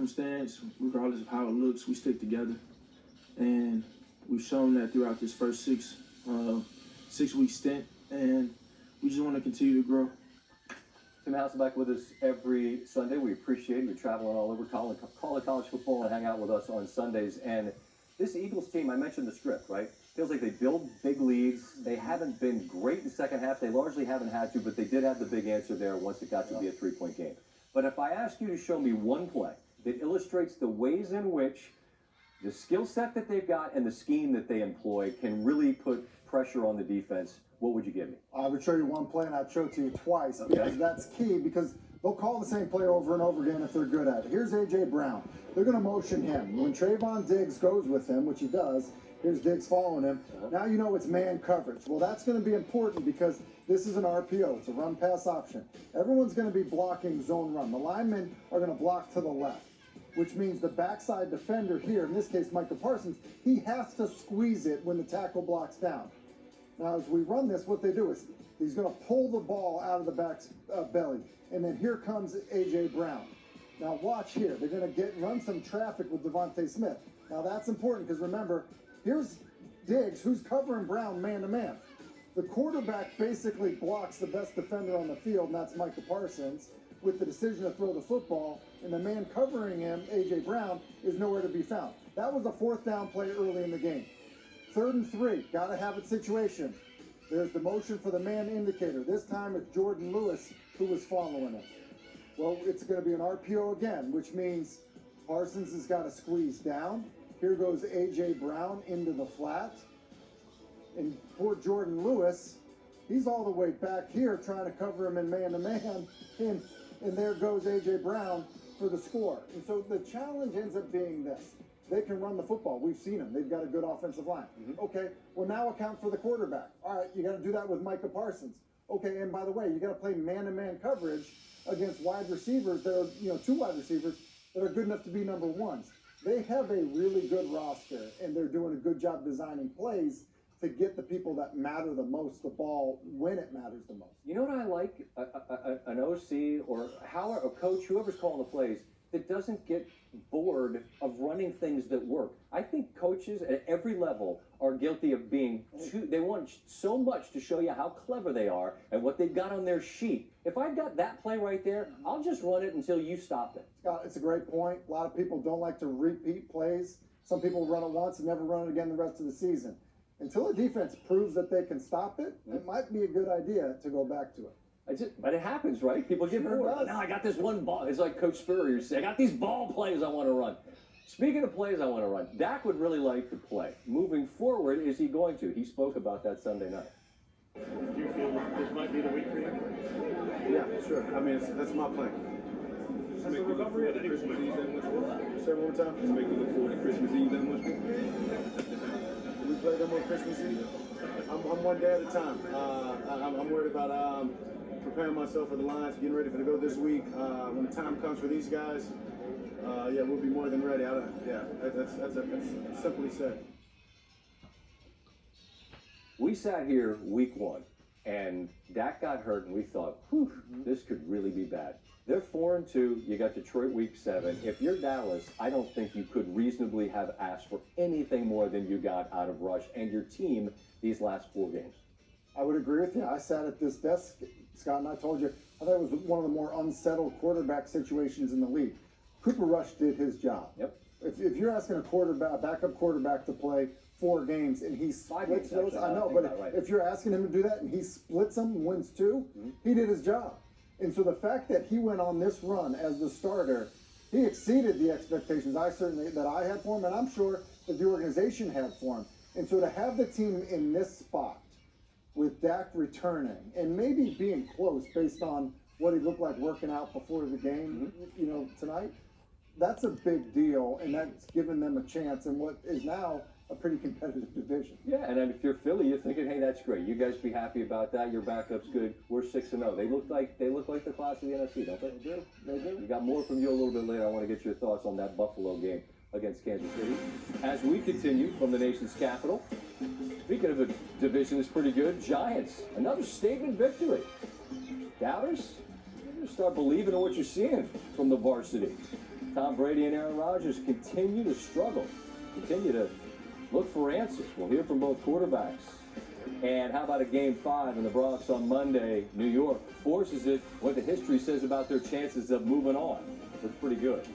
circumstance, regardless of how it looks, we stick together. And we've shown that throughout this first 6-week stint, and we just want to continue to grow. Tim Hasselbeck with us every Sunday. We appreciate it. You're traveling all over, call it college football and hang out with us on Sundays. And this Eagles team, I mentioned the script, right? Feels like they build big leads. They haven't been great in the second half. They largely haven't had to, but they did have the big answer there once it got to be a 3-point game. But if I ask you to show me one play that illustrates the ways in which the skill set that they've got and the scheme that they employ can really put pressure on the defense, what would you give me? I would show you one play, and I'd show it to you twice, because that's key, because they'll call the same play over and over again if they're good at it. Here's A.J. Brown. They're going to motion him. When Trayvon Diggs goes with him, which he does, here's Diggs following him. Now you know it's man coverage. Well, that's going to be important because this is an RPO. It's a run-pass option. Everyone's going to be blocking zone run. The linemen are going to block to the left, which means the backside defender here, in this case Micah Parsons, he has to squeeze it when the tackle blocks down. Now, as we run this, what they do is he's going to pull the ball out of the back's belly, and then here comes A.J. Brown. Now, watch here. They're going to run some traffic with Devontae Smith. Now, that's important because, remember, here's Diggs, who's covering Brown man-to-man. The quarterback basically blocks the best defender on the field, and that's Micah Parsons, with the decision to throw the football, and the man covering him, A.J. Brown, is nowhere to be found. That was a fourth down play early in the game. 3rd and 3, gotta have it situation. There's the motion for the man indicator. This time it's Jordan Lewis who was following it. Well, it's gonna be an RPO again, which means Parsons has got to squeeze down. Here goes A.J. Brown into the flat. And poor Jordan Lewis, he's all the way back here trying to cover him in man-to-man. And there goes A.J. Brown for the score. And so the challenge ends up being this. They can run the football. We've seen them. They've got a good offensive line. Okay, well, now account for the quarterback. All right, you got to do that with Micah Parsons. Okay, and by the way, you got to play man-to-man coverage against wide receivers that are, 2 wide receivers that are good enough to be number ones. They have a really good roster, and they're doing a good job designing plays to get the people that matter the most the ball when it matters the most. You know what I like? An OC or a coach, whoever's calling the plays, that doesn't get bored of running things that work. I think coaches at every level are guilty of being they want so much to show you how clever they are and what they've got on their sheet. If I've got that play right there, I'll just run it until you stop it. Scott, it's a great point. A lot of people don't like to repeat plays. Some people run it once and never run it again the rest of the season. Until a defense proves that they can stop it, it might be a good idea to go back to it. But it happens, right? People get bored. Now I got this one ball. It's like Coach Spurrier used to say, I got these ball plays I want to run. Speaking of plays I want to run, Dak would really like to play. Moving forward, is he going to? He spoke about that Sunday night. Do you feel this might be the week for you? Yeah, sure. I mean, that's my plan. Just make you look forward to Christmas Eve that much more? Say one more time. Just make you look forward to Christmas Eve that much more? We play them on Christmas Eve. I'm one day at a time. I'm worried about preparing myself for the Lions, getting ready for the go this week. When the time comes for these guys, we'll be more than ready. That's simply said. We sat here week 1, and Dak got hurt, and we thought, whew, this could really be bad. They're 4-2. You got Detroit week 7. If you're Dallas, I don't think you could reasonably have asked for anything more than you got out of Rush and your team these last 4 games. I would agree with you. I sat at this desk, Scott, and I told you, I thought it was one of the more unsettled quarterback situations in the league. Cooper Rush did his job. Yep. If you're asking a backup quarterback to play 4 games and he splits those, I know, but right. if you're asking him to do that and he splits them and wins 2, he did his job. And so the fact that he went on this run as the starter, he exceeded the expectations that I had for him, and I'm sure that the organization had for him. And so to have the team in this spot with Dak returning and maybe being close based on what he looked like working out before the game, tonight, that's a big deal, and that's given them a chance in what is now a pretty competitive division. Yeah, and then if you're Philly, you're thinking, hey, that's great. You guys be happy about that. Your backup's good. We're 6-0. They look like the class of the NFC, don't they? They do. They do. We got more from you a little bit later. I want to get your thoughts on that Buffalo game against Kansas City. As we continue from the nation's capital, speaking of a division that's pretty good, Giants, another statement victory. Doubters, you start believing in what you're seeing from the varsity. Tom Brady and Aaron Rodgers continue to struggle, continue to look for answers. We'll hear from both quarterbacks. And how about a Game 5 in the Bronx on Monday? New York forces it. What the history says about their chances of moving on. Looks pretty good.